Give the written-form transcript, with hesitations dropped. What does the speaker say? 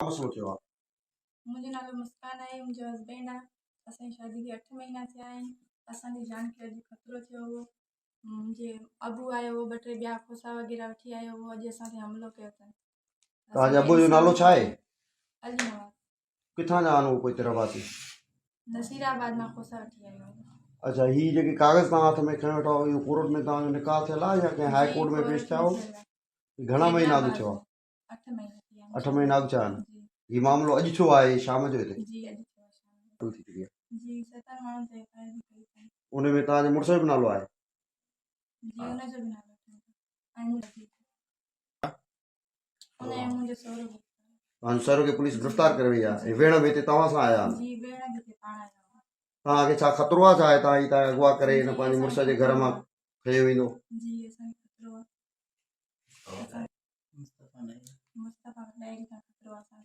मसलो थियो आहे? मुंहिंजो नालो मुस्कान आहे, मुंहिंजो हस्बैंड आहे। असांजी शादी खे 8 महीना थिया आहिनि। असांजी जान खे अॼु ख़तरो थियो हो। मुंहिंजे अबू आयो हो, 2-3 ॿिया खोसा वग़ैरह वठी आयो हो, अॼु असांखे हमलो कयो अथनि। तव्हांजे अबू जो नालो छा आहे? अली नवाज़। किथां जा आहिनि कोई तिरवासी? नसीराबाद मां खोसा वठी आयो हो। अच्छा, ही जेके कागज़ तव्हां हथ में खणी वेठा हो, इहो कोर्ट में तव्हांजो निकाह थियल आहे या कंहिं हाई कोर्ट में पेश थिया हो? घणा महीना अॻु थियो आहे? 8 महीना थिया आहिनि। 8 महीना अॻु थिया आहिनि। ही मामलो अॼु थियो आहे शाम जो हिते? जी अॼु थियो आहे शाम जो। जी 7 माण्हुनि ते एफआईआर बि कई अथनि। उन में तव्हांजे मुड़ुस जो बि नालो आहे? जी हुनजो बि नालो आहे। ऐं मुंहिंजो सहुरो बि। तव्हांजे सहुरे खे पुलिस गिरफ़्तार करे वई आहे। भेण बि हिते तव्हां सां आया? जी भेण बि हिते पाण आया। तव्हांखे छा ख़तरो आहे छा तव्हां हितां अगवा करे हिन पंहिंजे मुड़ुस जे घर मां खयो वेंदो? जी असांखे ख़तरो आहे। मुस्तफ़ा डायरी खां ख़तरो आहे असांखे।